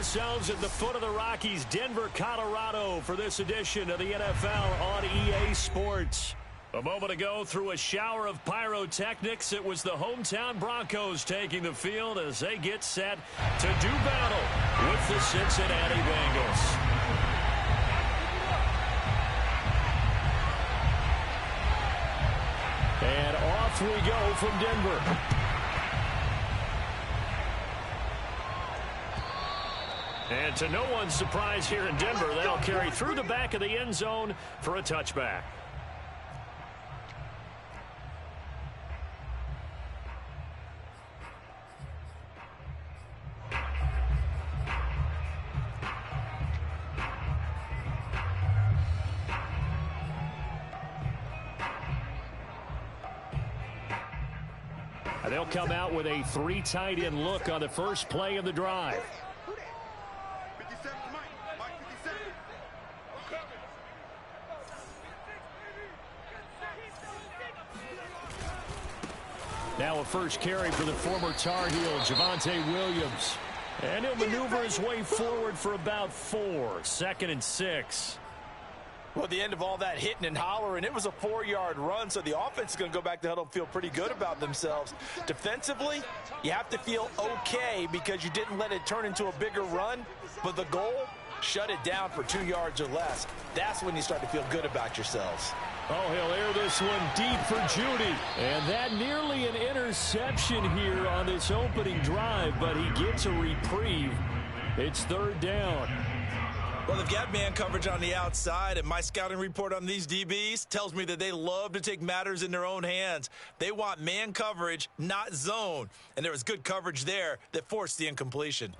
ourselves at the foot of the Rockies, Denver, Colorado, for this edition of the NFL on EA Sports. A moment ago, through a shower of pyrotechnics, it was the hometown Broncos taking the field as they get set to do battle with the Cincinnati Bengals. And off we go from Denver. And to no one's surprise here in Denver, they'll carry through the back of the end zone for a touchback. They'll come out with a three tight end look on the first play of the drive. Now a first carry for the former Tar Heel, Javonte Williams. And he'll maneuver his way forward for about 4. 2nd and 6. Well, the end of all that hitting and hollering, it was a 4-yard run, so the offense is going to go back to the huddle and feel pretty good about themselves. Defensively, you have to feel okay because you didn't let it turn into a bigger run, but the goal, shut it down for 2 yards or less. That's when you start to feel good about yourselves. Oh, he'll air this one deep for Judy. And that nearly an interception here on this opening drive, but he gets a reprieve. It's 3rd down. Well, they've got man coverage on the outside, and my scouting report on these DBs tells me that they love to take matters in their own hands. They want man coverage, not zone. And there was good coverage there that forced the incompletion.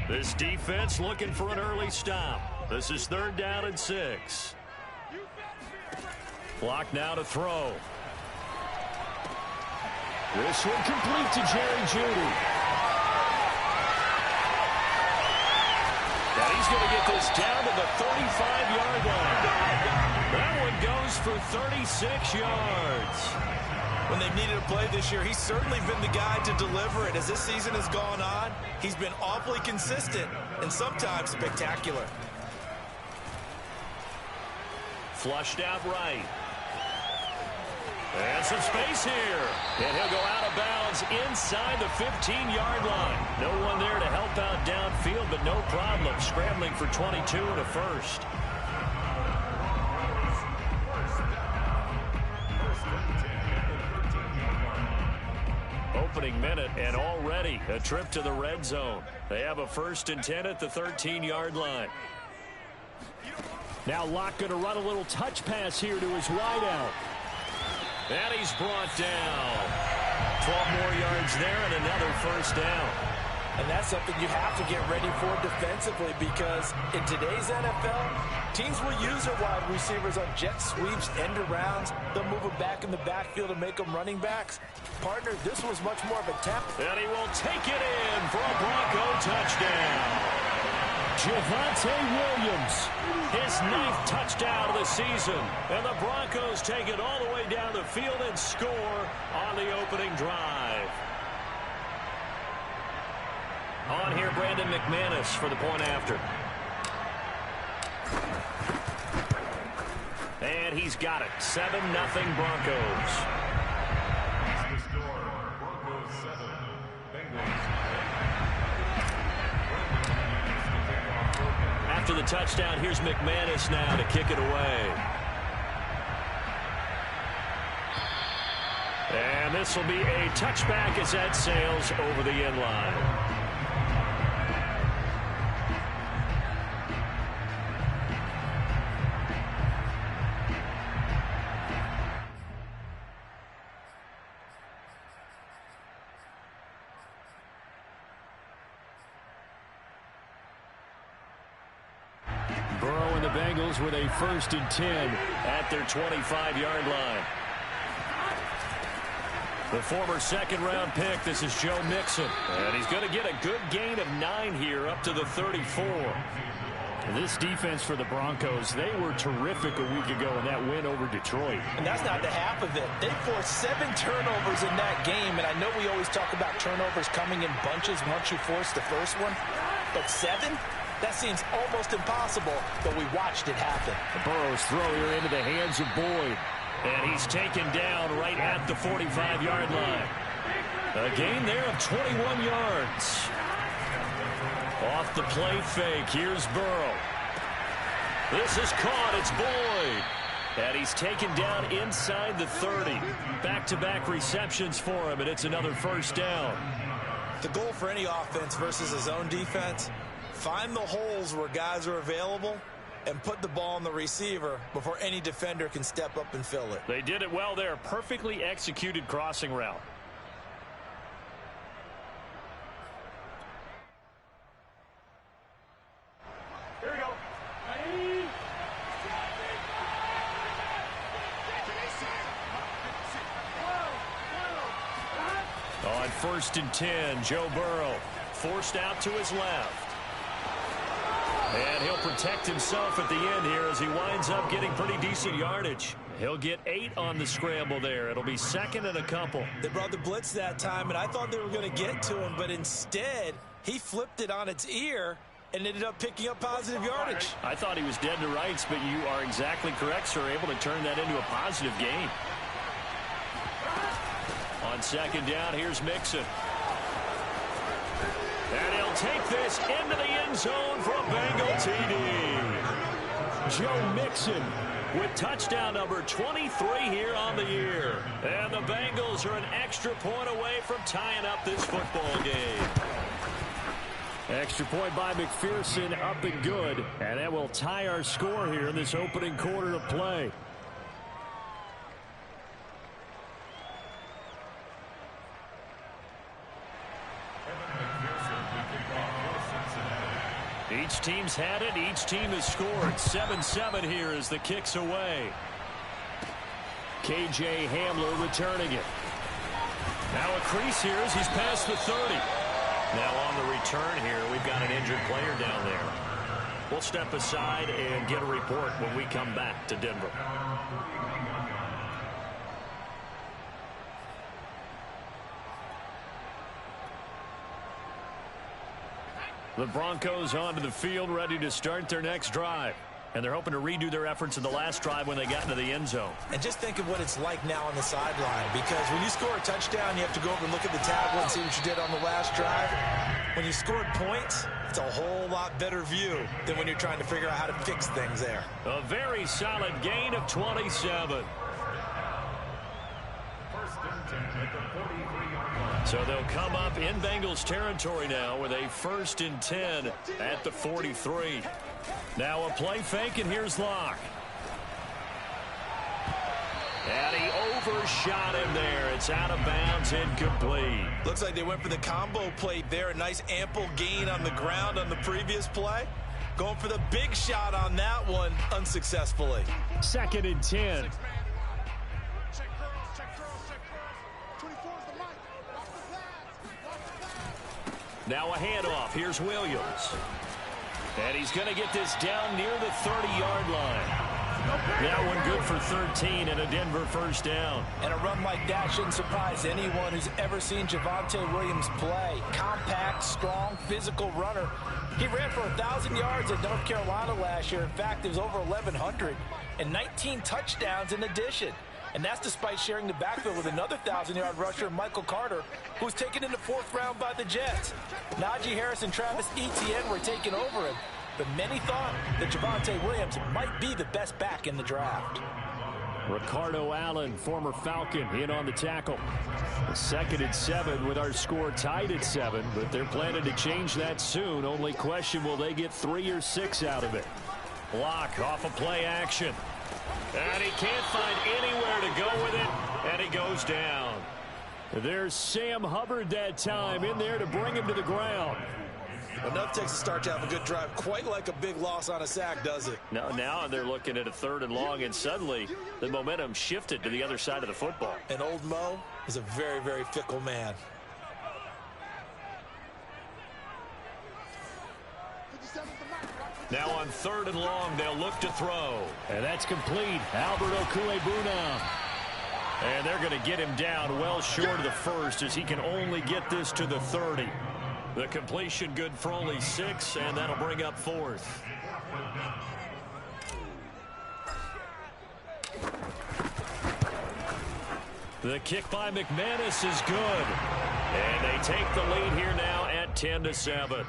This defense looking for an early stop. This is 3rd down and 6. Clock now to throw. This one complete to Jerry Judy. And he's going to get this down to the 35-yard line. That one goes for 36 yards. When they've needed a play this year, he's certainly been the guy to deliver it. As this season has gone on, he's been awfully consistent and sometimes spectacular. Flushed out right. And some space here. And he'll go out of bounds inside the 15-yard line. No one there to help out downfield, but no problem. Scrambling for 22 and a first. Opening minute, and already a trip to the red zone. They have a 1st and 10 at the 13-yard line. Now Locke going to run a little touch pass here to his wideout. And he's brought down. 12 more yards there and another 1st down. And that's something you have to get ready for defensively because in today's NFL, teams will use their wide receivers on jet sweeps, end arounds. They'll move them back in the backfield and make them running backs. Partner, this was much more of a tap. And he will take it in for a Bronco touchdown. Javonte Williams, his 9th touchdown of the season. And the Broncos take it all the way down the field and score on the opening drive. On here, Brandon McManus for the point after. And he's got it. 7-0 Broncos. After the touchdown, here's McManus now to kick it away. And this will be a touchback as that sails over the end line. Bengals with a 1st and 10 at their 25-yard line. The former 2nd-round pick, this is Joe Mixon. And he's going to get a good gain of 9 here up to the 34. This defense for the Broncos, they were terrific a week ago in that win over Detroit. And that's not the half of it. They forced 7 turnovers in that game, and I know we always talk about turnovers coming in bunches once you force the first one, but 7? That seems almost impossible, but we watched it happen. Burrow's throw here into the hands of Boyd, and he's taken down right at the 45-yard line. A gain there of 21 yards. Off the play fake, here's Burrow. This is caught, it's Boyd. And he's taken down inside the 30. Back-to-back receptions for him, and it's another first down. The goal for any offense versus his own defense, find the holes where guys are available and put the ball on the receiver before any defender can step up and fill it. They did it well there. Perfectly executed crossing route. On 1st and 10, Joe Burrow forced out to his left. And he'll protect himself at the end here as he winds up getting pretty decent yardage. He'll get 8 on the scramble there. It'll be second and a couple. They brought the blitz that time, and I thought they were going to get to him, but instead he flipped it on its ear and ended up picking up positive yardage. I thought he was dead to rights, but you are exactly correct, sir. Able to turn that into a positive gain. On second down, here's Mixon. And he'll take this into the end zone for a Bengal TD. Joe Mixon with touchdown number 23 here on the year. And the Bengals are an extra point away from tying up this football game. Extra point by McPherson, up and good. And that will tie our score here in this opening quarter of play. Each team's had it. Each team has scored. 7-7 here as the kick's away. K.J. Hamler returning it. Now a crease here as he's past the 30. Now on the return here, we've got an injured player down there. We'll step aside and get a report when we come back to Denver. The Broncos onto the field, ready to start their next drive. And they're hoping to redo their efforts in the last drive when they got into the end zone. And just think of what it's like now on the sideline, because when you score a touchdown, you have to go over and look at the tablet and see what you did on the last drive. When you scored points, it's a whole lot better view than when you're trying to figure out how to fix things there. A very solid gain of 27. So they'll come up in Bengals territory now with a 1st and 10 at the 43. Now a play fake, and here's Locke. And he overshot him there. It's out of bounds, incomplete. Looks like they went for the combo plate there. A nice ample gain on the ground on the previous play. Going for the big shot on that one unsuccessfully. 2nd and 10. Now a handoff. Here's Williams. And he's going to get this down near the 30-yard line. That one good for 13 and a Denver first down. And a run like that shouldn't surprise anyone who's ever seen Javonte Williams play. Compact, strong, physical runner. He ran for 1,000 yards at North Carolina last year. In fact, it was over 1,100 and 19 touchdowns in addition. And that's despite sharing the backfield with another 1,000-yard rusher, Michael Carter, who was taken in the 4th round by the Jets. Najee Harris and Travis Etienne were taking over him, but many thought that Javonte Williams might be the best back in the draft. Ricardo Allen, former Falcon, in on the tackle. 2nd and 7 with our score tied at 7, but they're planning to change that soon. Only question, will they get 3 or 6 out of it? Block off a play action. And he can't find anywhere to go with it, and he goes down. There's Sam Hubbard that time in there to bring him to the ground. Enough takes a start to have a good drive. Quite like a big loss on a sack, does it? Now they're looking at a 3rd and long, and suddenly the momentum shifted to the other side of the football. And old Mo is a very, very fickle man. Now on 3rd and long, they'll look to throw. And that's complete. Albert Okwuegbunam now. And they're going to get him down well short of the first as he can only get this to the 30. The completion good for only 6, and that'll bring up 4th. The kick by McManus is good. And they take the lead here now at 10-7.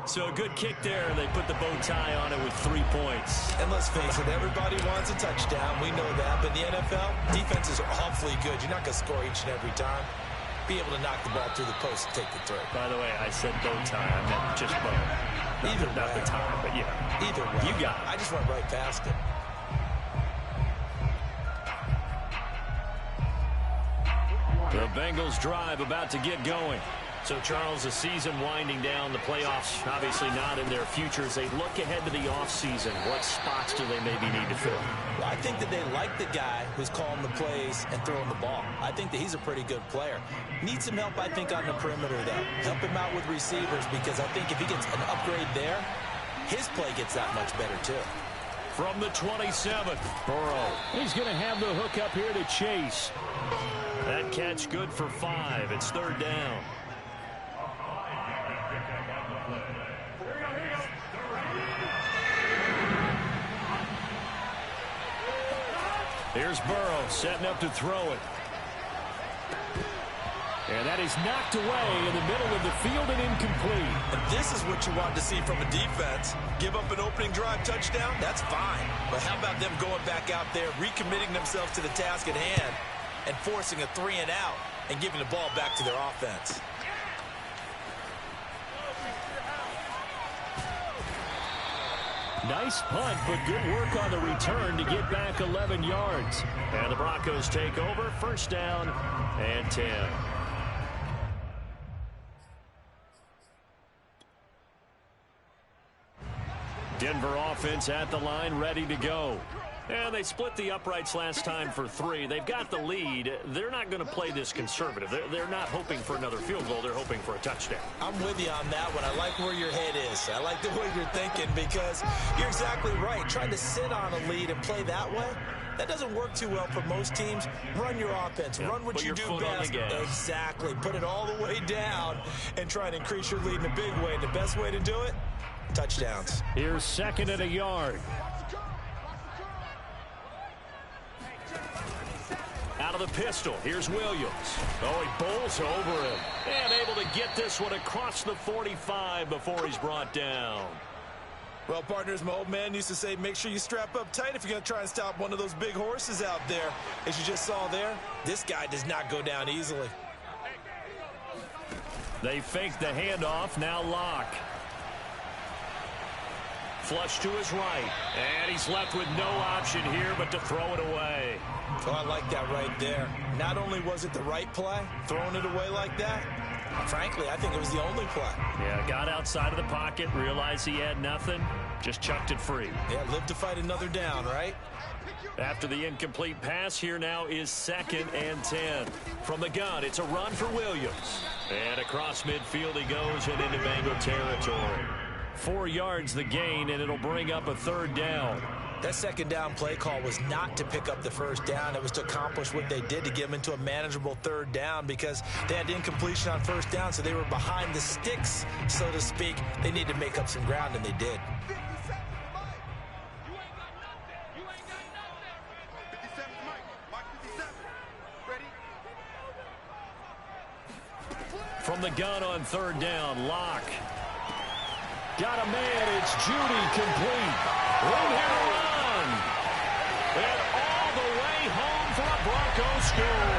So a good kick there, and they put the bow tie on it with 3 points. And let's face it, everybody wants a touchdown. We know that. But in the NFL, defenses are awfully good. You're not going to score each and every time. Be able to knock the ball through the post and take the throw. By the way, I said bow tie. I meant just bow. Not the tie, but yeah. Either way. You got it. I just went right past it. The Bengals drive about to get going. So, Charles, the season winding down, the playoffs obviously not in their future. As they look ahead to the offseason, what spots do they maybe need to fill? Well, I think that they like the guy who's calling the plays and throwing the ball. I think that he's a pretty good player. Needs some help, I think, on the perimeter, though. Help him out with receivers, because I think if he gets an upgrade there, his play gets that much better, too. From the 27th, Burrow. He's going to have the hook up here to Chase. That catch good for 5. It's 3rd down. Here's Burrow setting up to throw it. And that is knocked away in the middle of the field and incomplete. And this is what you want to see from a defense. Give up an opening drive touchdown, that's fine. But how about them going back out there, recommitting themselves to the task at hand, and forcing a 3 and out and giving the ball back to their offense? Nice punt, but good work on the return to get back 11 yards. And the Broncos take over, 1st down and 10. Denver offense at the line, ready to go. And they split the uprights last time for 3. They've got the lead. They're not going to play this conservative. They're not hoping for another field goal. They're hoping for a touchdown. I'm with you on that one. I like where your head is. I like the way you're thinking, because you're exactly right. Trying to sit on a lead and play that way, that doesn't work too well for most teams. Run your offense. Run what you do best. Exactly. Put it all the way down and try and increase your lead in a big way. And the best way to do it, touchdowns. Here's 2nd and a yard. Out of the pistol, here's Williams. Oh, he bowls over him. And able to get this one across the 45 before he's brought down. Well, partners, my old man used to say, make sure you strap up tight if you're going to try and stop one of those big horses out there. As you just saw there, this guy does not go down easily. They fake the handoff, now Locke. Flush to his right, and he's left with no option here but to throw it away. Oh, I like that right there. Not only was it the right play, throwing it away like that, frankly, I think it was the only play. Yeah, got outside of the pocket, realized he had nothing, just chucked it free. Yeah, live to fight another down, right? After the incomplete pass, here now is 2nd and 10. From the gun, it's a run for Williams. And across midfield he goes and into Bengal territory. 4 yards the gain, and it'll bring up a 3rd down. That 2nd down play call was not to pick up the 1st down. It was to accomplish what they did, to get them into a manageable 3rd down, because they had incompletion on 1st down, so they were behind the sticks, so to speak. They needed to make up some ground, and they did. From the gun on 3rd down, Locke. Got a man, it's Judy, complete. Room here to run. And all the way home for a Broncos score.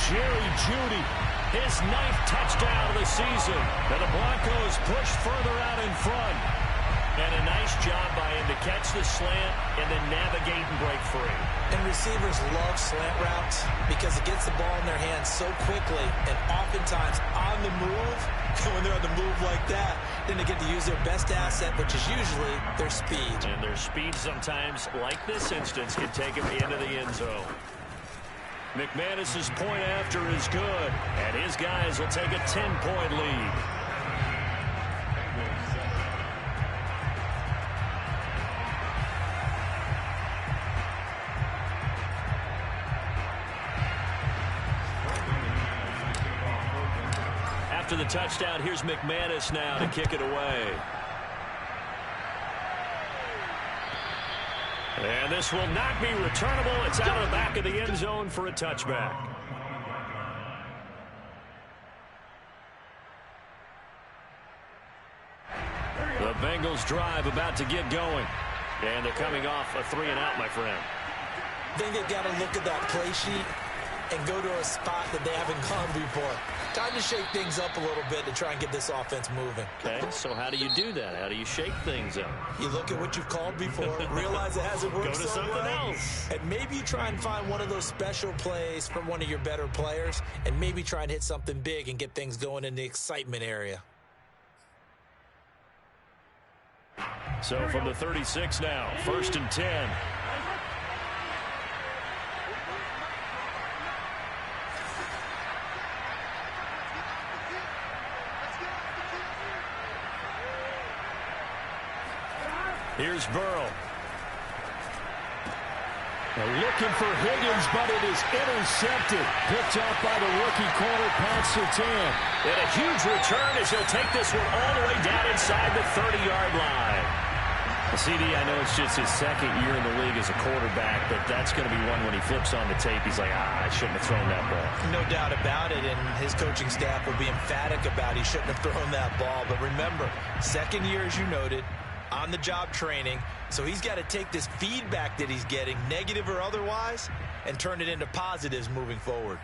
Jerry Judy, his 9th touchdown of the season. And the Broncos push further out in front. And a nice job by him to catch the slant and then navigate and break free. And receivers love slant routes because it gets the ball in their hands so quickly, and oftentimes on the move. When they're on the move like that, then they get to use their best asset, which is usually their speed. And their speed sometimes, like this instance, can take them into the end zone. McManus's point after is good, and his guys will take a 10-point lead. after the touchdown. Here's McManus now to kick it away. And this will not be returnable. It's out of the back of the end zone for a touchback. The Bengals drive about to get going. And they're coming off a 3-and-out, my friend. I think they've got to look at that play sheet and go to a spot that they haven't gone before. Time to shake things up a little bit to try and get this offense moving. Okay, so how do you do that? How do you shake things up? You look at what you've called before, realize it hasn't worked Go to so something well, else. and maybe you try and find one of those special plays from one of your better players, and maybe try and hit something big and get things going in the excitement area. So from the 36 now, 1st and 10. Here's Burrow. Looking for Higgins, but it is intercepted. Picked up by the rookie corner, Pat Surtain. And a huge return as he'll take this one all the way down inside the 30-yard line. CD, I know it's just his second year in the league as a quarterback, but that's going to be one when he flips on the tape. He's like, I shouldn't have thrown that ball. No doubt about it, and his coaching staff will be emphatic about he shouldn't have thrown that ball. But remember, second year, as you noted, on-the-job training, so he's got to take this feedback that he's getting, negative or otherwise, and turn it into positives moving forward.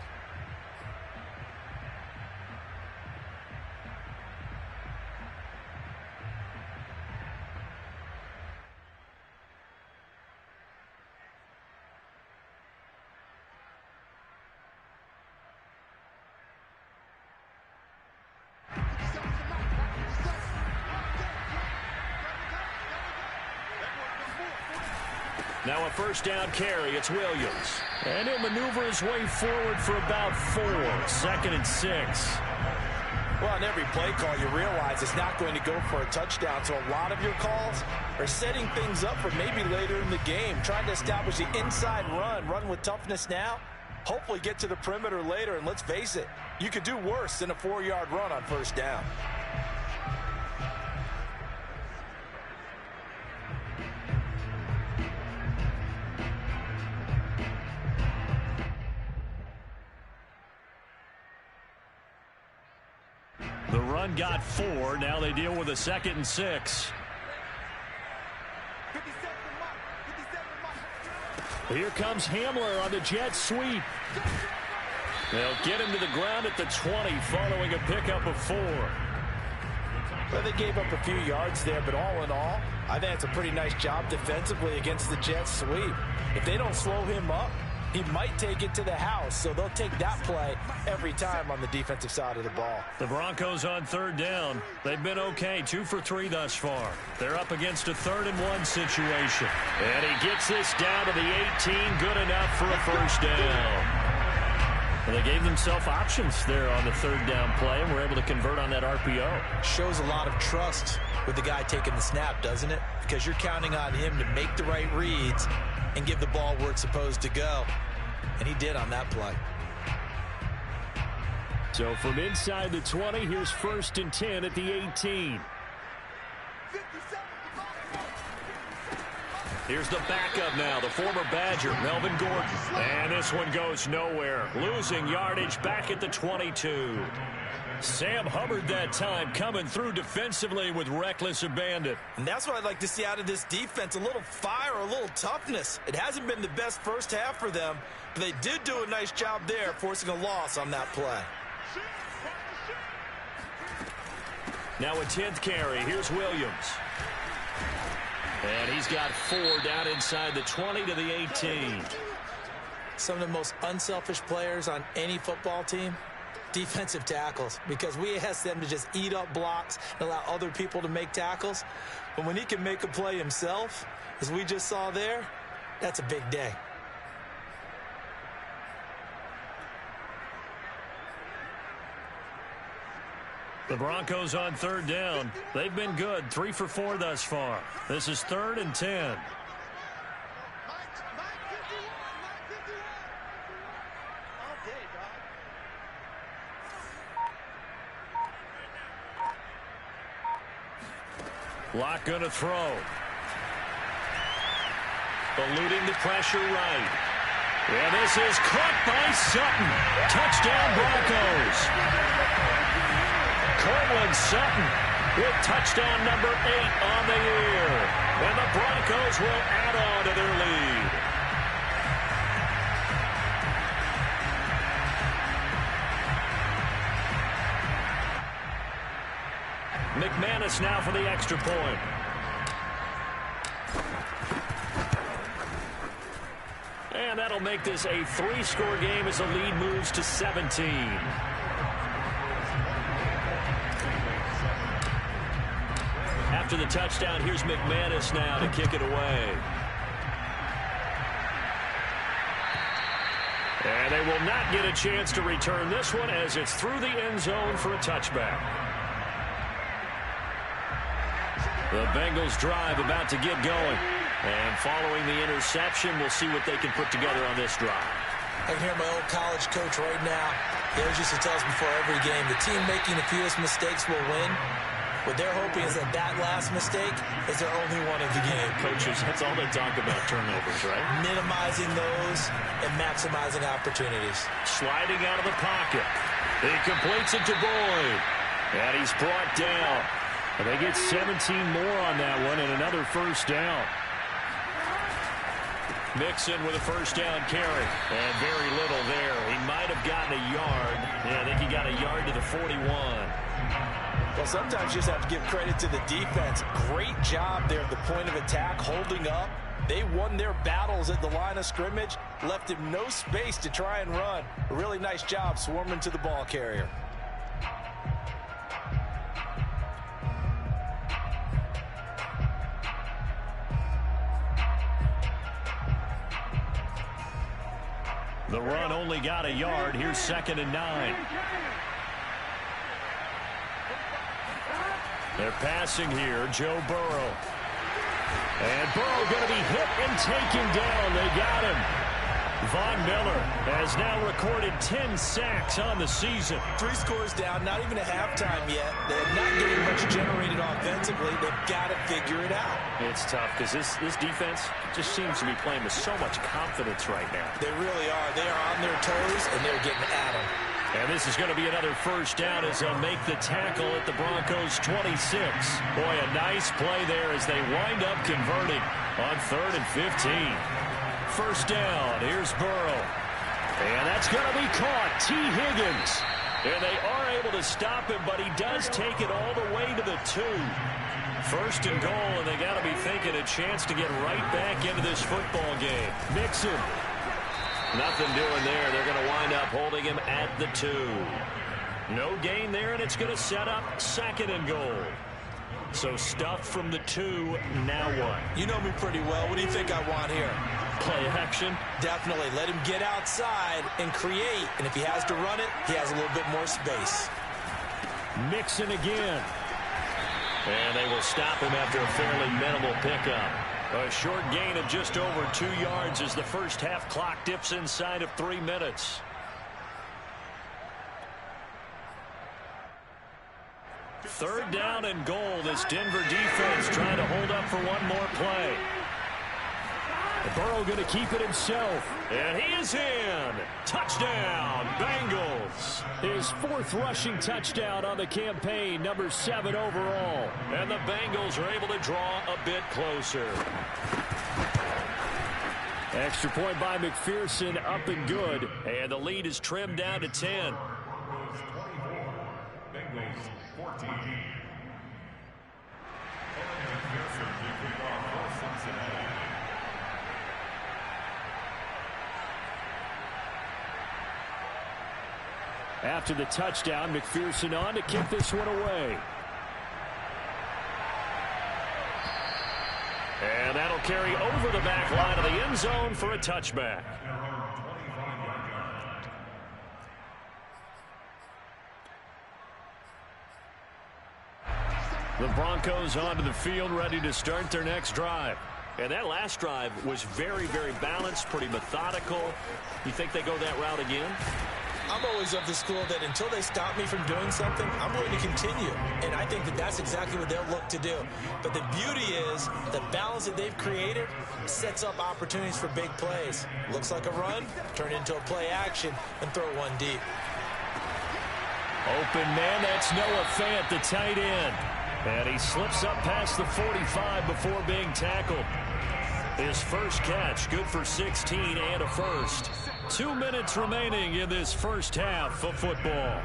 Now a first down carry. It's Williams. And he'll maneuver his way forward for about 4. 2nd and 6. Well, on every play call, you realize it's not going to go for a touchdown. So a lot of your calls are setting things up for maybe later in the game, trying to establish the inside run with toughness now, hopefully get to the perimeter later. And let's face it, you could do worse than a 4-yard run on first down. The run got 4. Now they deal with a 2nd and 6. Here comes Hamler on the jet sweep. They'll get him to the ground at the 20 following a pickup of 4. Well, they gave up a few yards there, but all in all, I think it's a pretty nice job defensively against the jet sweep. If they don't slow him up, he might take it to the house, so they'll take that play every time on the defensive side of the ball. The Broncos on 3rd down. They've been okay, 2 for 3 thus far. They're up against a 3rd and 1 situation. And he gets this down to the 18, good enough for a first down. And they gave themselves options there on the 3rd down play, and were able to convert on that RPO. Shows a lot of trust with the guy taking the snap, doesn't it? Because you're counting on him to make the right reads and give the ball where it's supposed to go. And he did on that play. So from inside the 20, here's 1st and 10 at the 18. Here's the backup now, the former Badger, Melvin Gordon. And this one goes nowhere. Losing yardage back at the 22. Sam Hubbard that time coming through defensively with reckless abandon. And that's what I'd like to see out of this defense, a little fire, a little toughness. It hasn't been the best first half for them, but they did do a nice job there, forcing a loss on that play. Now a 10th carry. Here's Williams. And he's got 4 down inside the 20 to the 18. Some of the most unselfish players on any football team, defensive tackles, because we ask them to just eat up blocks and allow other people to make tackles. But when he can make a play himself, as we just saw there, that's a big day. The Broncos on 3rd down. They've been good, 3 for 4 thus far. This is 3rd and 10. Lock going to throw. Eluding the pressure right. And this is caught by Sutton. Touchdown Broncos. Cortland Sutton with touchdown number 8 on the year. And the Broncos will add on to their lead. McManus now for the extra point. And that'll make this a 3-score game as the lead moves to 17. After the touchdown, here's McManus now to kick it away. And they will not get a chance to return this one as it's through the end zone for a touchback. The Bengals drive about to get going. And following the interception, we'll see what they can put together on this drive. I can hear my old college coach right now. He always used to tell us before every game, the team making the fewest mistakes will win. What they're hoping is that last mistake is their only one of the game. Coaches, that's all they talk about, turnovers, right? Minimizing those and maximizing opportunities. Sliding out of the pocket. He completes it to Boyd. And he's brought down. And they get 17 more on that one and another first down. Mixon with a first down carry. And very little there. He might have gotten a yard. Yeah, I think he got a yard to the 41. Well, sometimes you just have to give credit to the defense. Great job there at the point of attack, holding up. They won their battles at the line of scrimmage, left him no space to try and run. A really nice job swarming to the ball carrier. The run only got a yard. Here's 2nd and 9. They're passing here. Joe Burrow. And Burrow going to be hit and taken down. They got him. Von Miller has now recorded 10 sacks on the season. 3 scores down, not even a halftime yet. They're not getting much generated offensively. They've got to figure it out. It's tough because this defense just seems to be playing with so much confidence right now. They really are. They are on their toes, and they're getting at them. And this is going to be another first down as they'll make the tackle at the Broncos' 26. Boy, a nice play there as they wind up converting on 3rd and 15. First down, here's Burrow. And that's going to be caught. T. Higgins. And they are able to stop him, but he does take it all the way to the 2. 1st and goal, and they got to be thinking a chance to get right back into this football game. Mixon. Nothing doing there. They're going to wind up holding him at the 2. No gain there, and it's going to set up 2nd and goal. So stuffed from the 2, now what? You know me pretty well. What do you think I want here? Play action? Definitely. Let him get outside and create. And if he has to run it, he has a little bit more space. Mixon again. And they will stop him after a fairly minimal pickup. A short gain of just over 2 yards as the first half clock dips inside of 3 minutes. Third down and goal. This Denver defense trying to hold up for one more play. Burrow going to keep it himself. And he is in. Touchdown, Bengals. His 4th rushing touchdown on the campaign, number 7 overall. And the Bengals are able to draw a bit closer. Extra point by McPherson, up and good. And the lead is trimmed down to 10. Bengals 14. After the touchdown, McPherson on to kick this one away. And that'll carry over the back line of the end zone for a touchback. The Broncos onto the field, ready to start their next drive. And that last drive was very, very balanced, pretty methodical. You think they go that route again? I'm always of the school that until they stop me from doing something, I'm going to continue. And I think that that's exactly what they'll look to do. But the beauty is the balance that they've created sets up opportunities for big plays. Looks like a run, turn into a play action, and throw one deep. Open man, that's Noah Fant, the tight end. And he slips up past the 45 before being tackled. His first catch, good for 16 and a first. 2 minutes remaining in this first half of football.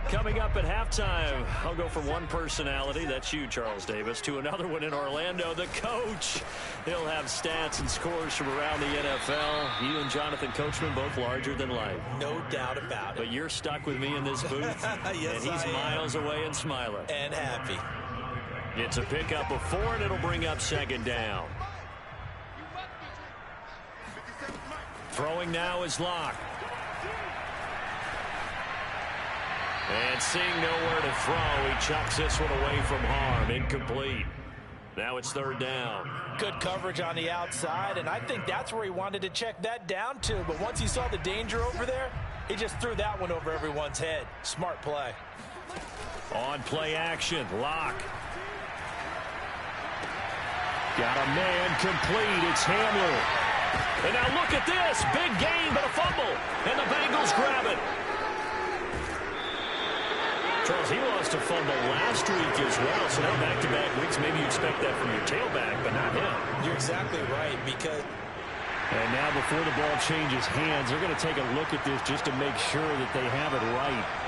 Coming up at halftime, I'll go from one personality, that's you, Charles Davis, to another one in Orlando, the coach. He'll have stats and scores from around the NFL. You and Jonathan Coachman both larger than life. No doubt about it. But you're stuck with me in this booth. Yes, and he's miles away and smiling. And happy. It's a pickup of 4, and it'll bring up second down. Throwing now is Locke. And seeing nowhere to throw, he chucks this one away from harm. Incomplete. Now it's third down. Good coverage on the outside, and I think that's where he wanted to check that down to. But once he saw the danger over there, he just threw that one over everyone's head. Smart play. On play action, Locke. Got a man complete. It's Hamler. And now look at this. Big gain, but a fumble. And the Bengals grab it. Charles, he lost a fumble last week as well, so now back-to-back weeks, maybe you expect that from your tailback, but not him. You're exactly right, because... And now before the ball changes hands, they're going to take a look at this just to make sure that they have it right.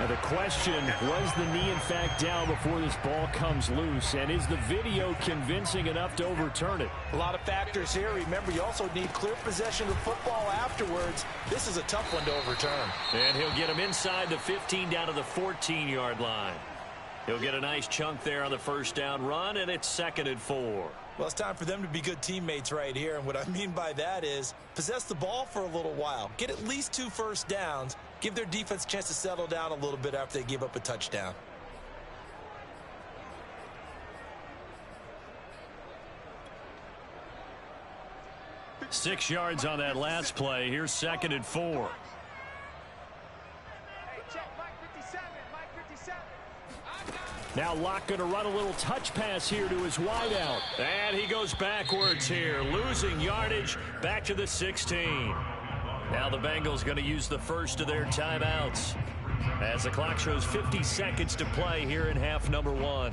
Now the question, was the knee in fact down before this ball comes loose? And is the video convincing enough to overturn it? A lot of factors here. Remember, you also need clear possession of the football afterwards. This is a tough one to overturn. And he'll get him inside the 15 down to the 14-yard line. He'll get a nice chunk there on the first down run, and it's 2nd and 4. Well, it's time for them to be good teammates right here. And what I mean by that is possess the ball for a little while. Get at least 2 first downs. Give their defense a chance to settle down a little bit after they give up a touchdown. Six yards on that last play. Here's 2nd and 4. Now Locke going to run a little touch pass here to his wideout. And he goes backwards here, losing yardage back to the 16. Now the Bengals going to use the first of their timeouts as the clock shows 50 seconds to play here in half number 1.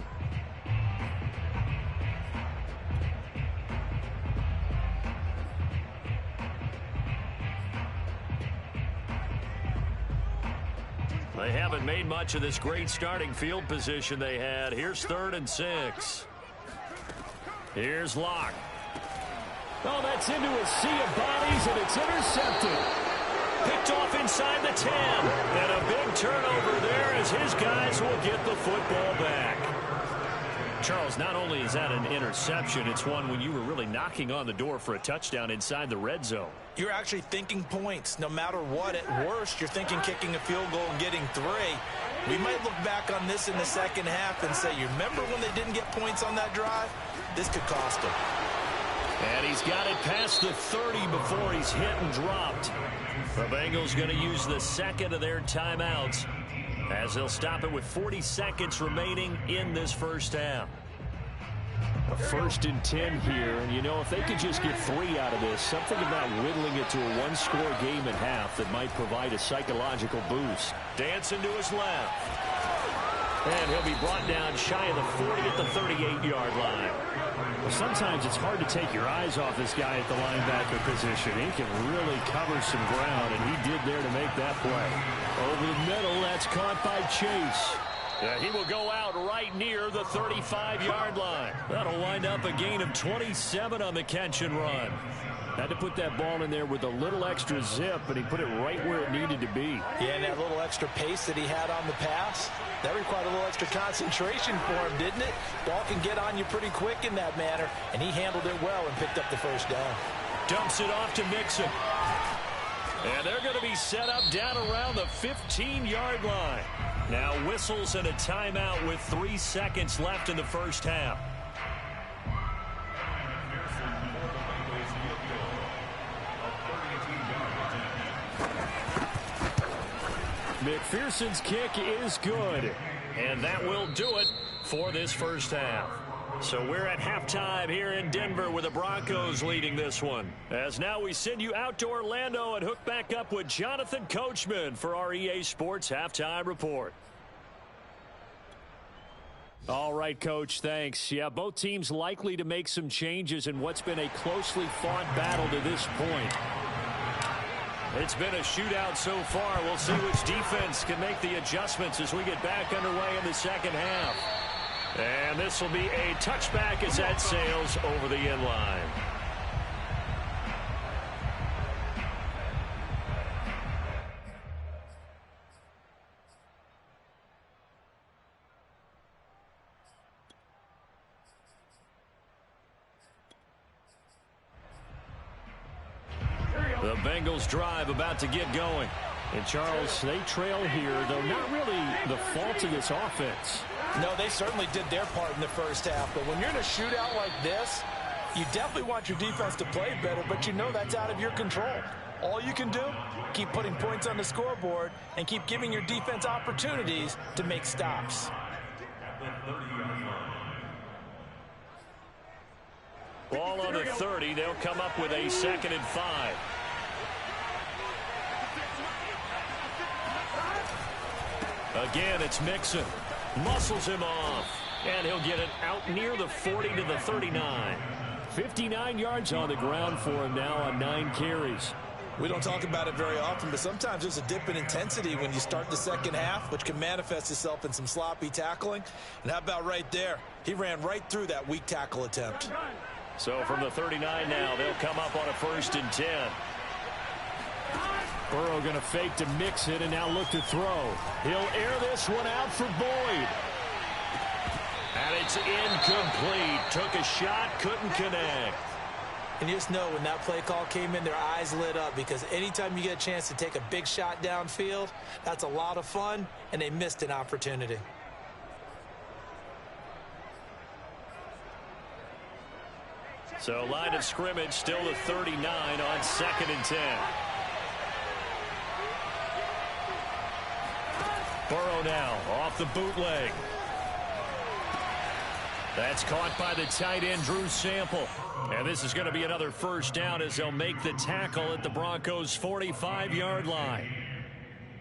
They haven't made much of this great starting field position they had. Here's 3rd and 6. Here's Locke. Oh, that's into a sea of bodies, and it's intercepted. Picked off inside the 10. And a big turnover there as his guys will get the football back. Charles, not only is that an interception, it's one when you were really knocking on the door for a touchdown inside the red zone. You're actually thinking points. No matter what, at worst, you're thinking kicking a field goal and getting 3. We might look back on this in the second half and say, you remember when they didn't get points on that drive? This could cost them. And he's got it past the 30 before he's hit and dropped. The Bengals going to use the second of their timeouts as they'll stop it with 40 seconds remaining in this first half. A 1st and 10 here, and you know, if they could just get 3 out of this, something about whittling it to a 1-score game at half that might provide a psychological boost. Dancing to his left. And he'll be brought down shy of the 40 at the 38-yard line. Well, sometimes it's hard to take your eyes off this guy at the linebacker position. He can really cover some ground, and he did there to make that play. Over the middle, that's caught by Chase. Yeah, he will go out right near the 35-yard line. That'll wind up a gain of 27 on the catch and run. Had to put that ball in there with a little extra zip, but he put it right where it needed to be. Yeah, and that little extra pace that he had on the pass, that required a little extra concentration for him, didn't it? Ball can get on you pretty quick in that manner, and he handled it well and picked up the first down. Dumps it off to Mixon. And they're going to be set up down around the 15-yard line. Now whistles and a timeout with 3 seconds left in the first half. McPherson's kick is good. And that will do it for this first half. So we're at halftime here in Denver with the Broncos leading this one. As now we send you out to Orlando and hook back up with Jonathan Coachman for our EA Sports Halftime Report. All right, Coach, thanks. Yeah, both teams likely to make some changes in what's been a closely fought battle to this point. It's been a shootout so far. We'll see which defense can make the adjustments as we get back underway in the second half. And this will be a touchback as that sails over the end line. The Bengals drive about to get going. And Charles, they trail here, though not really the fault of this offense. No, they certainly did their part in the first half. But when you're in a shootout like this, you definitely want your defense to play better, but you know that's out of your control. All you can do, keep putting points on the scoreboard and keep giving your defense opportunities to make stops. Ball on the 30. They'll come up with a 2nd and 5. Again, it's Mixon. Muscles him off. And he'll get it out near the 40 to the 39. 59 yards on the ground for him now on 9 carries. We don't talk about it very often, but sometimes there's a dip in intensity when you start the second half, which can manifest itself in some sloppy tackling. And how about right there? He ran right through that weak tackle attempt. So from the 39 now, they'll come up on a 1st and 10. Burrow going to fake to mix it and now look to throw. He'll air this one out for Boyd. And it's incomplete. Took a shot, couldn't connect. And you just know when that play call came in, their eyes lit up, because anytime you get a chance to take a big shot downfield, that's a lot of fun, and they missed an opportunity. So line of scrimmage still the 39 on 2nd and 10. Burrow now off the bootleg. That's caught by the tight end, Drew Sample. And this is going to be another 1st down as they'll make the tackle at the Broncos' 45-yard line.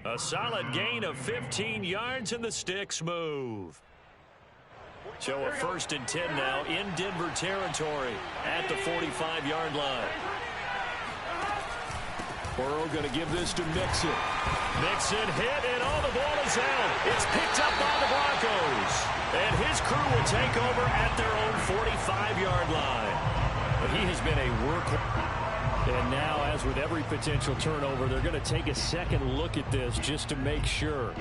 A solid gain of 15 yards, and the sticks move. So a 1st and 10 now in Denver territory at the 45-yard line. Burrow going to give this to Mixon. Mixon hit, and the ball is out. It's picked up by the Broncos. And his crew will take over at their own 45-yard line. But he has been a workhorse. And now, as with every potential turnover, they're going to take a second look at this just to make sure.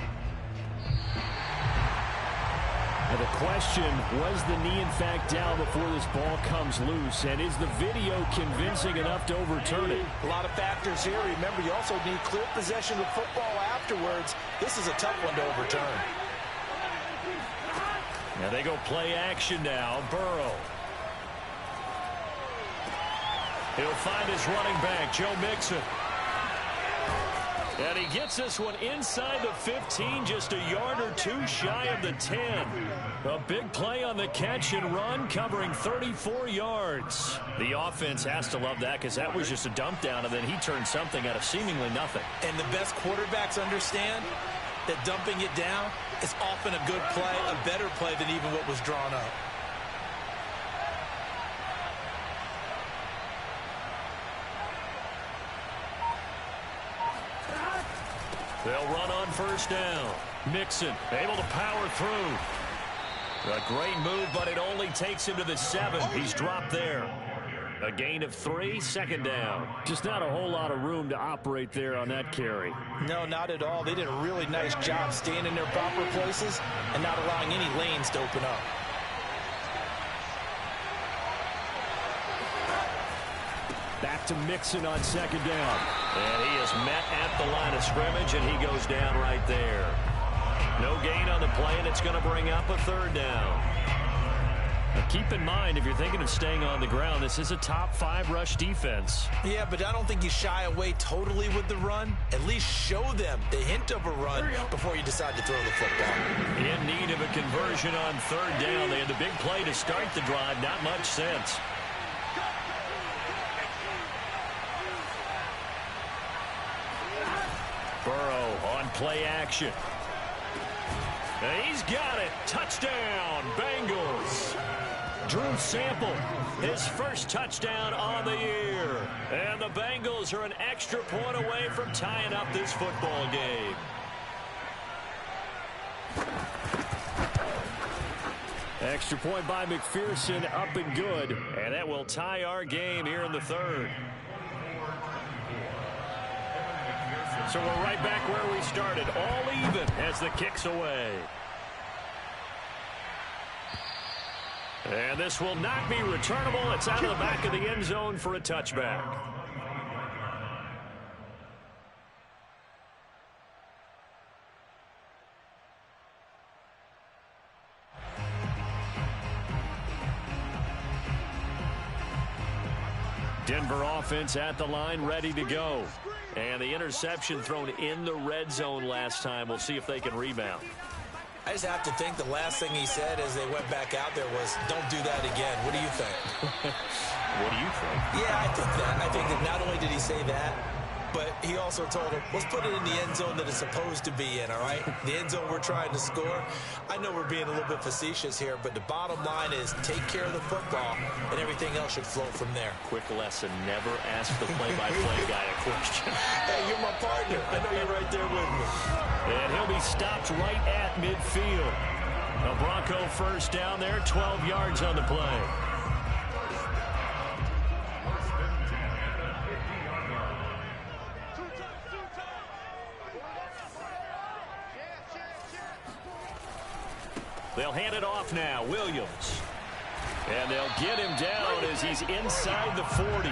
Now the question, was the knee in fact down before this ball comes loose? And is the video convincing enough to overturn it? A lot of factors here. Remember, you also need clear possession of football afterwards. This is a tough one to overturn. Now they go play action now. Burrow. He'll find his running back, Joe Mixon. And he gets this one inside the 15, just a yard or two shy of the 10. A big play on the catch and run, covering 34 yards. The offense has to love that, because that was just a dump down, and then he turned something out of seemingly nothing. And the best quarterbacks understand that dumping it down is often a good play, a better play than even what was drawn up. They'll run on 1st down. Mixon able to power through. A great move, but it only takes him to the 7. He's dropped there. A gain of 3, 2nd down. Just not a whole lot of room to operate there on that carry. No, not at all. They did a really nice job staying in their proper places and not allowing any lanes to open up. Back to Mixon on 2nd down. And he is met at the line of scrimmage, and he goes down right there. No gain on the play, and it's going to bring up a 3rd down. Keep in mind, if you're thinking of staying on the ground, this is a top 5 rush defense. Yeah, but I don't think you shy away totally with the run. At least show them the hint of a run before you decide to throw the football. In need of a conversion on 3rd down. They had the big play to start the drive. Not much sense. Burrow on play action. And he's got it. Touchdown, Bengals. Drew Sample, his first touchdown on the year. And the Bengals are an extra point away from tying up this football game. Extra point by McPherson, up and good. And that will tie our game here in the 3rd. So we're right back where we started, all even as the kick's away. And this will not be returnable. It's out of the back of the end zone for a touchback. Denver offense at the line, ready to go. And the interception thrown in the red zone last time. We'll see if they can rebound. I just have to think the last thing he said as they went back out there was, don't do that again. What do you think? What do you think? Yeah, I think that. I think that not only did he say that, but he also told him, let's put it in the end zone that it's supposed to be in, all right? The end zone we're trying to score. I know we're being a little bit facetious here, but the bottom line is take care of the football, and everything else should flow from there. Quick lesson, never ask the play-by-play guy a question. Hey, you're my partner. I know you're right there with me. And he'll be stopped right at midfield. A Bronco first down there, 12 yards on the play. They'll hand it off now, Williams. And they'll get him down as he's inside the 40.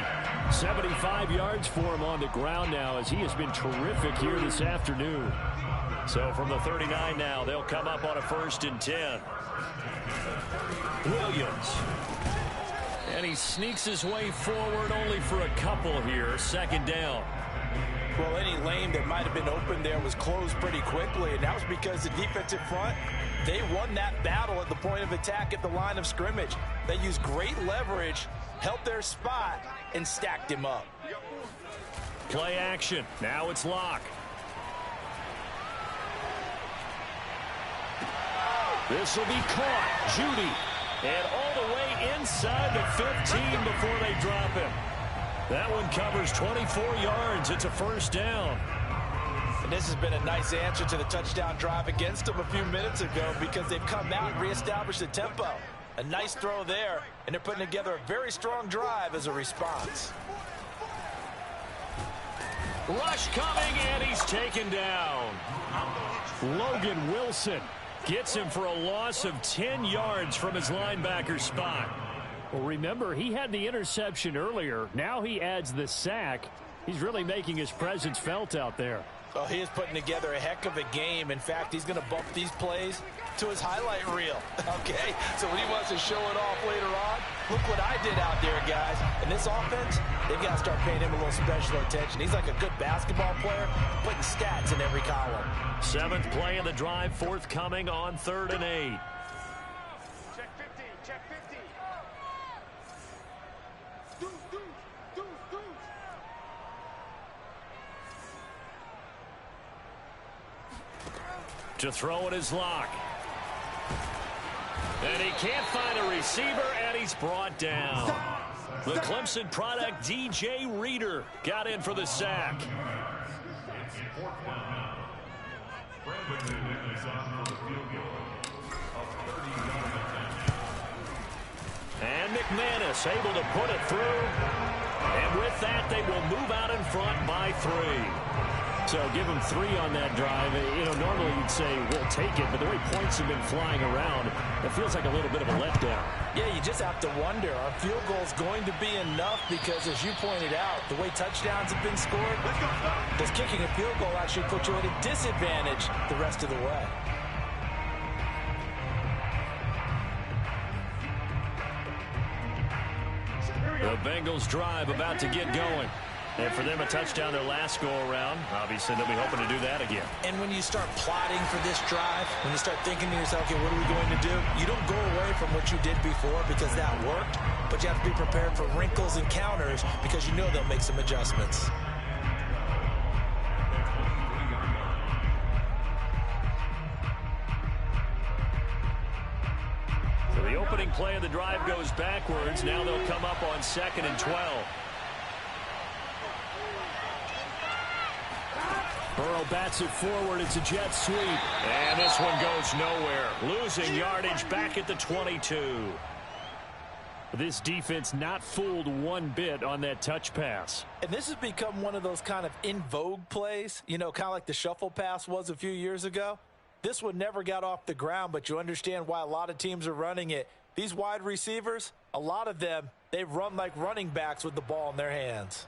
75 yards for him on the ground now as he has been terrific here this afternoon. So from the 39 now, they'll come up on a 1st and 10. Williams. And he sneaks his way forward only for a couple here. 2nd down. Well, any lane that might have been open there was closed pretty quickly, and that was because the defensive front, they won that battle at the point of attack at the line of scrimmage. They used great leverage, held their spot, and stacked him up. Play action. Now it's Locke. This will be caught. Judy. And all the way inside the 15 before they drop him. That one covers 24 yards. It's a 1st down. And this has been a nice answer to the touchdown drive against them a few minutes ago because they've come out and reestablished the tempo. A nice throw there, and they're putting together a very strong drive as a response. Rush coming, and he's taken down. Logan Wilson gets him for a loss of 10 yards from his linebacker spot. Well, remember, he had the interception earlier. Now he adds the sack. He's really making his presence felt out there. Oh, he is putting together a heck of a game. In fact, he's going to bump these plays to his highlight reel. Okay, so when he wants to show it off later on, look what I did out there, guys. And this offense, they've got to start paying him a little special attention. He's like a good basketball player, putting stats in every column. 7th play of the drive, forthcoming on 3rd and 8. Check 50, check 50. To throw it is Locke. And he can't find a receiver, and he's brought down. The Clemson product, DJ Reader, got in for the sack. And McManus able to put it through. And with that, they will move out in front by 3. So give them 3 on that drive. You know, normally you'd say we'll take it, but the way points have been flying around, it feels like a little bit of a letdown. Yeah, you just have to wonder, are field goals going to be enough? Because as you pointed out, the way touchdowns have been scored, does kicking a field goal actually put you at a disadvantage the rest of the way? The Bengals drive about to get going. And for them, a touchdown their last go-around. Obviously, they'll be hoping to do that again. And when you start plotting for this drive, when you start thinking to yourself, okay, what are we going to do? You don't go away from what you did before because that worked, but you have to be prepared for wrinkles and counters because you know they'll make some adjustments. So the opening play of the drive goes backwards. Now they'll come up on 2nd and 12. Burrow bats it forward. It's a jet sweep. And this one goes nowhere. Losing yardage back at the 22. This defense not fooled one bit on that touch pass. And this has become one of those kind of in vogue plays, you know, kind of like the shuffle pass was a few years ago. This one never got off the ground, but you understand why a lot of teams are running it. These wide receivers, a lot of them, they run like running backs with the ball in their hands.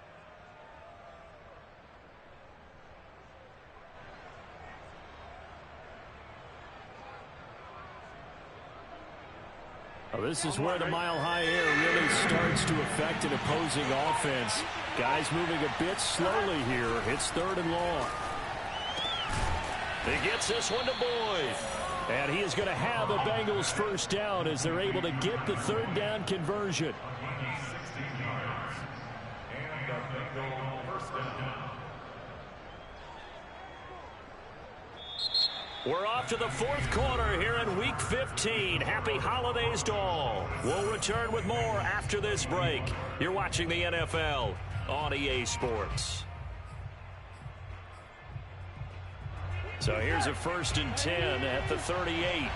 Well, this is where the mile-high air really starts to affect an opposing offense. Guys moving a bit slowly here. It's 3rd and long. He gets this one to Boyd. And he is going to have a Bengals first down as they're able to get the 3rd down conversion. We're off to the 4th quarter here in Week 15. Happy holidays to all. We'll return with more after this break. You're watching the NFL on EA Sports. So here's a 1st and 10 at the 38.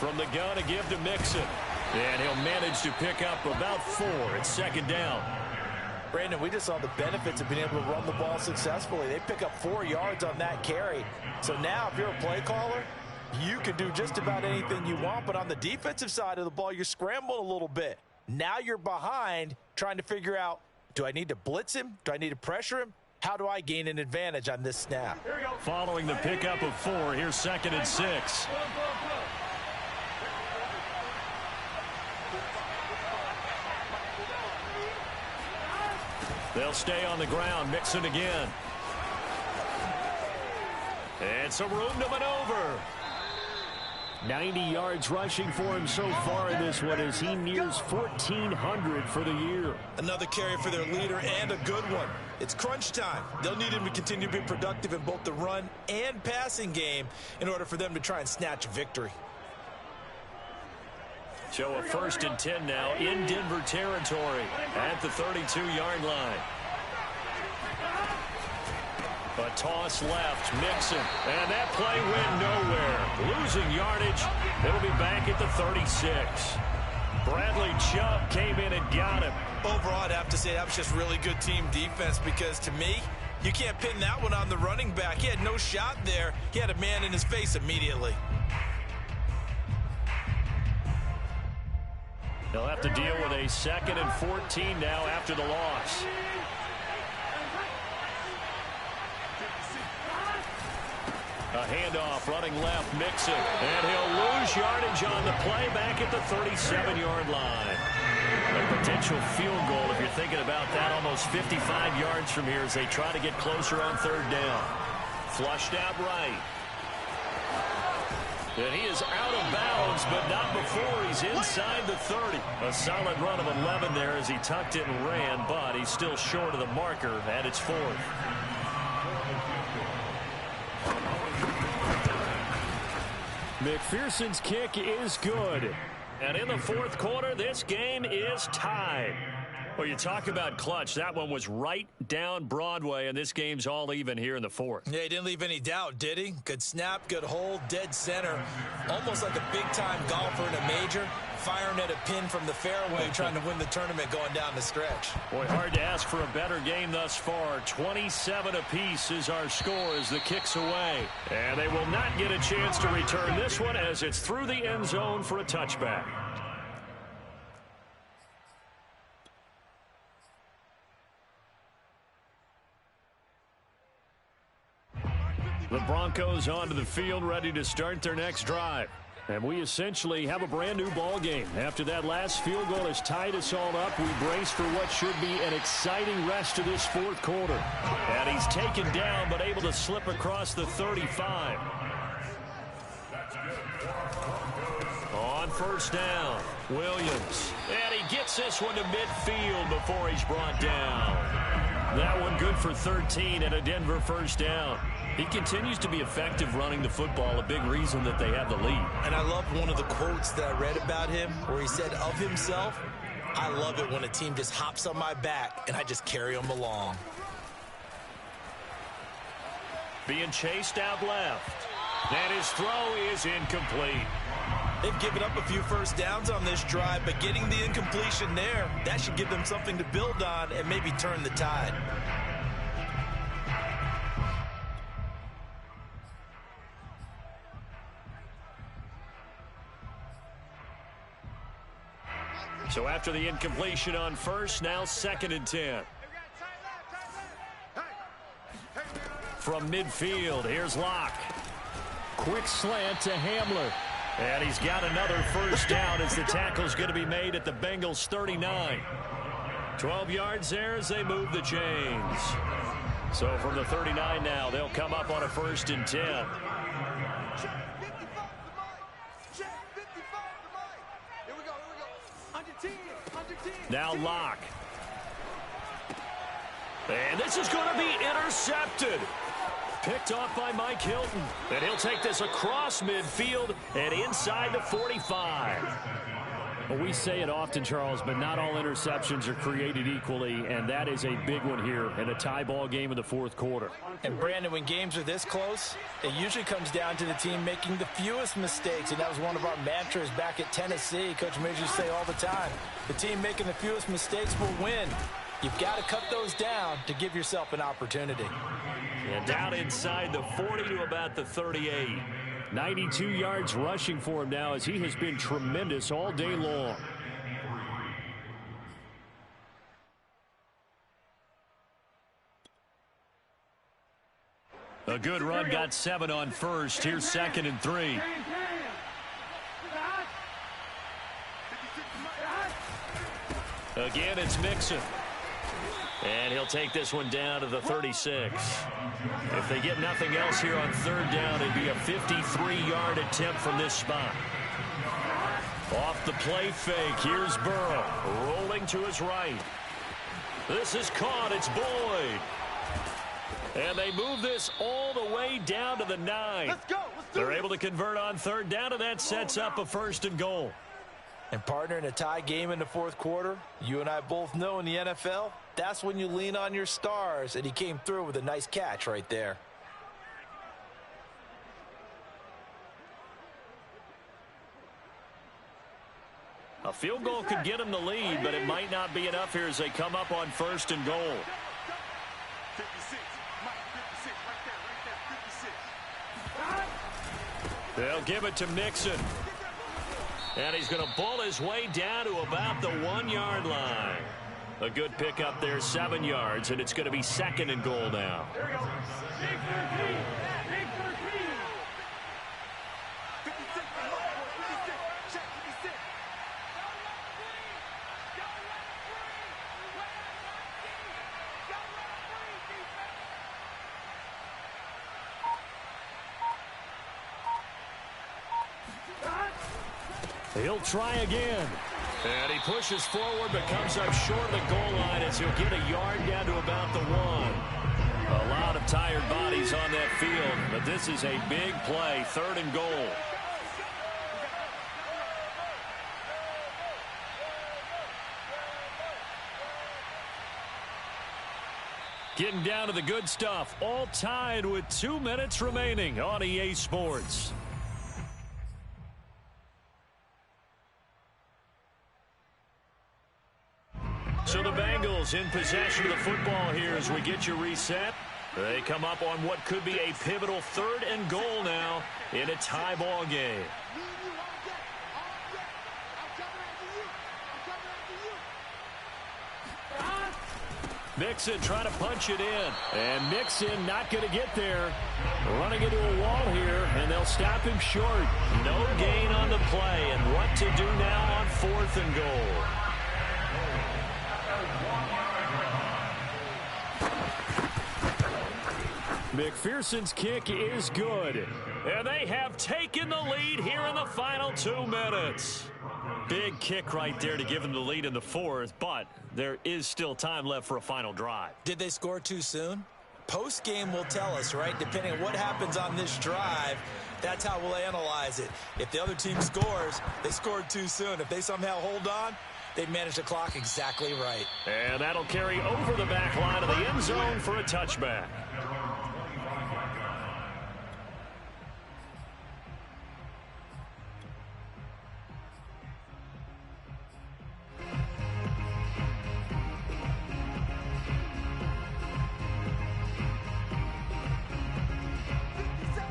From the gun, a give to Mixon. And he'll manage to pick up about 4. It's 2nd down. Brandon, we just saw the benefits of being able to run the ball successfully. They pick up 4 yards on that carry. So now if you're a play caller, you can do just about anything you want. But on the defensive side of the ball, you're scrambling a little bit. Now you're behind trying to figure out, do I need to blitz him? Do I need to pressure him? How do I gain an advantage on this snap? Following the pickup of 4, here's 2nd and 6. They'll stay on the ground. Mixon again. And some room to maneuver. 90 yards rushing for him so far in this one as he nears 1,400 for the year. Another carry for their leader and a good one. It's crunch time. They'll need him to continue to be productive in both the run and passing game in order for them to try and snatch a victory. So a 1st and 10 now in Denver territory at the 32-yard line. A toss left, Mixon, and that play went nowhere. Losing yardage, it'll be back at the 36. Bradley Chubb came in and got him. Overall, I'd have to say that was just really good team defense because to me, you can't pin that one on the running back. He had no shot there. He had a man in his face immediately. They'll have to deal with a 2nd and 14 now after the loss. A handoff running left, Mixon, and he'll lose yardage on the play back at the 37-yard line. A potential field goal, if you're thinking about that, almost 55 yards from here as they try to get closer on 3rd down. Flushed out right. And he is out of bounds, but not before he's inside the 30. A solid run of 11 there as he tucked it and ran, but he's still short of the marker, and it's 4th. McPherson's kick is good. And in the 4th quarter, this game is tied. Well, you talk about clutch. That one was right down Broadway, and this game's all even here in the 4th. Yeah, he didn't leave any doubt, did he? Good snap, good hold, dead center. Almost like a big-time golfer in a major, firing at a pin from the fairway, trying to win the tournament going down the stretch. Boy, hard to ask for a better game thus far. 27 apiece is our score as the kick's away. And they will not get a chance to return this one as it's through the end zone for a touchback. The Broncos onto the field, ready to start their next drive. And we essentially have a brand-new ball game. After that last field goal has tied us all up, we brace for what should be an exciting rest of this fourth quarter. And he's taken down, but able to slip across the 35. On first down, Williams. And he gets this one to midfield before he's brought down. That one good for 13 and a Denver first down. He continues to be effective running the football, a big reason that they have the lead. And I love one of the quotes that I read about him where he said of himself, "I love it when a team just hops on my back and I just carry them along." Being chased out left. And his throw is incomplete. They've given up a few first downs on this drive, but getting the incompletion there, that should give them something to build on and maybe turn the tide. So after the incompletion on first, now 2nd and 10. From midfield, here's Locke. Quick slant to Hamler. And he's got another first down as the tackle's going to be made at the Bengals 39. 12 yards there as they move the chains. So from the 39 now, they'll come up on a 1st and 10. Now Locke. And this is going to be intercepted. Picked off by Mike Hilton. And he'll take this across midfield and inside the 45. Well, we say it often, Charles, but not all interceptions are created equally, and that is a big one here in a tie ball game in the fourth quarter. And, Brandon, when games are this close, it usually comes down to the team making the fewest mistakes, and that was one of our mantras back at Tennessee. Coach Major used to say all the time, the team making the fewest mistakes will win. You've got to cut those down to give yourself an opportunity. And down inside the 40 to about the 38. 92 yards rushing for him now as he has been tremendous all day long. A good run, got 7 on first. Here's 2nd and 3. Again, it's Mixon. And he'll take this one down to the 36. If they get nothing else here on 3rd down, it'd be a 53-yard attempt from this spot. Off the play fake, here's Burrow, rolling to his right. This is caught, it's Boyd. And they move this all the way down to the 9. They're able to convert on 3rd down, and that sets up a 1st and goal. And, partner, in a tie game in the fourth quarter, you and I both know in the NFL, that's when you lean on your stars, and he came through with a nice catch right there. A field goal could get him the lead, but it might not be enough here as they come up on 1st and goal. 56, Mike, 56, right there, 56. They'll give it to Mixon. And he's going to bull his way down to about the 1-yard line. A good pickup there, 7 yards, and it's going to be 2nd and goal now. He'll try again. And he pushes forward but comes up short of the goal line as he'll get a yard down to about the 1. A lot of tired bodies on that field, but this is a big play, 3rd and goal. Getting down to the good stuff, all tied with 2 minutes remaining on EA Sports. So the Bengals in possession of the football here as we get you reset. They come up on what could be a pivotal 3rd and goal now in a tie ball game. Mixon trying to punch it in. And Mixon not going to get there. Running into a wall here, and they'll stop him short. No gain on the play, and what to do now on 4th and goal. McPherson's kick is good. And they have taken the lead here in the final 2 minutes. Big kick right there to give them the lead in the 4th, but there is still time left for a final drive. Did they score too soon? Post-game will tell us, right? Depending on what happens on this drive, that's how we'll analyze it. If the other team scores, they scored too soon. If they somehow hold on, they managed the clock exactly right. And that'll carry over the back line of the end zone for a touchback.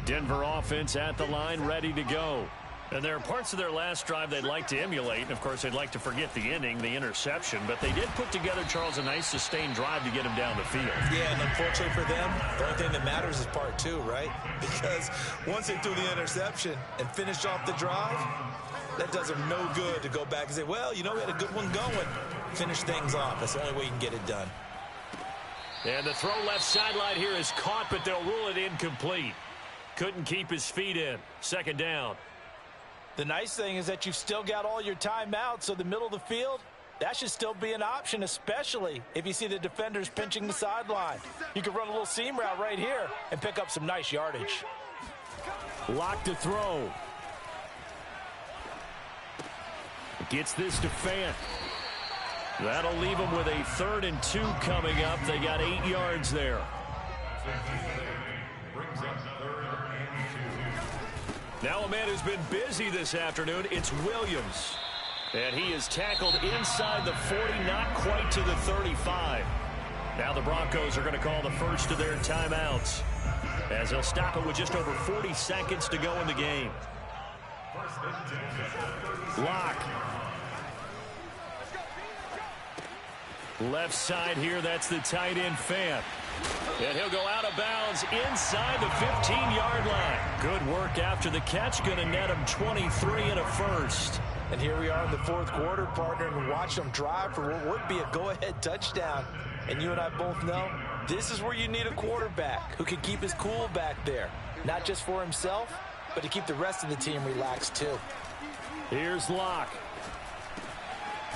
Denver offense at the line, ready to go. And there are parts of their last drive they'd like to emulate. And, of course, they'd like to forget the ending, the interception. But they did put together, Charles, a nice sustained drive to get him down the field. Yeah, and unfortunately for them, the only thing that matters is part 2, right? Because once they threw the interception and finished off the drive, that does them no good to go back and say, well, you know, we had a good one going. Finish things off. That's the only way you can get it done. And the throw left sideline here is caught, but they'll rule it incomplete. Couldn't keep his feet in. 2nd down. The nice thing is that you've still got all your timeouts, so the middle of the field, that should still be an option, especially if you see the defenders pinching the sideline. You can run a little seam route right here and pick up some nice yardage. Lock to throw. Gets this to Fant. That'll leave them with a 3rd and 2 coming up. They got 8 yards there. Now a man who's been busy this afternoon, it's Williams. And he is tackled inside the 40, not quite to the 35. Now the Broncos are going to call the first of their timeouts, as they'll stop it with just over 40 seconds to go in the game. Lock. Left side here, that's the tight end Fant. And he'll go out of bounds inside the 15-yard line. Good work after the catch. Going to net him 23 and a first. And here we are in the 4th quarter, partner, and watch them drive for what would be a go-ahead touchdown. And you and I both know this is where you need a quarterback who can keep his cool back there. Not just for himself, but to keep the rest of the team relaxed too. Here's Locke.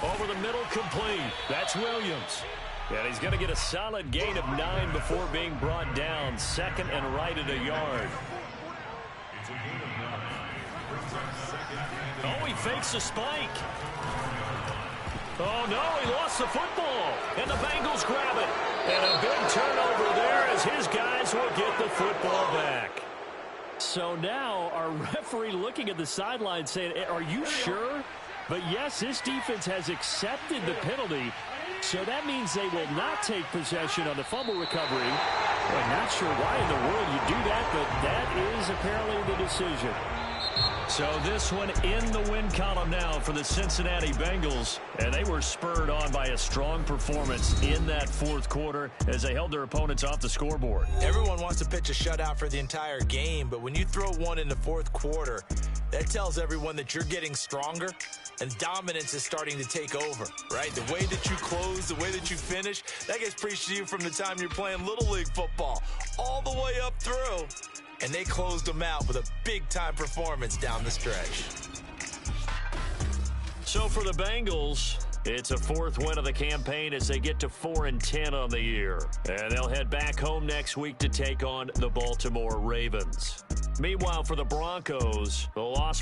Over the middle, complete. That's Williams. And he's going to get a solid gain of 9 before being brought down. 2nd and right at a yard. Oh, he fakes a spike. Oh, no, he lost the football. And the Bengals grab it. And a big turnover there as his guys will get the football back. So now our referee looking at the sideline saying, are you sure? But yes, this defense has accepted the penalty. So that means they will not take possession on the fumble recovery. I'm not sure why in the world you do that, but that is apparently the decision. So this one in the win column now for the Cincinnati Bengals. And they were spurred on by a strong performance in that 4th quarter as they held their opponents off the scoreboard. Everyone wants to pitch a shutout for the entire game, but when you throw one in the 4th quarter, that tells everyone that you're getting stronger and dominance is starting to take over, right? The way that you close, the way that you finish, that gets preached to you from the time you're playing Little League football all the way up through. And they closed them out with a big-time performance down the stretch. So for the Bengals, it's a 4th win of the campaign as they get to 4-10 on the year. And they'll head back home next week to take on the Baltimore Ravens. Meanwhile, for the Broncos, the loss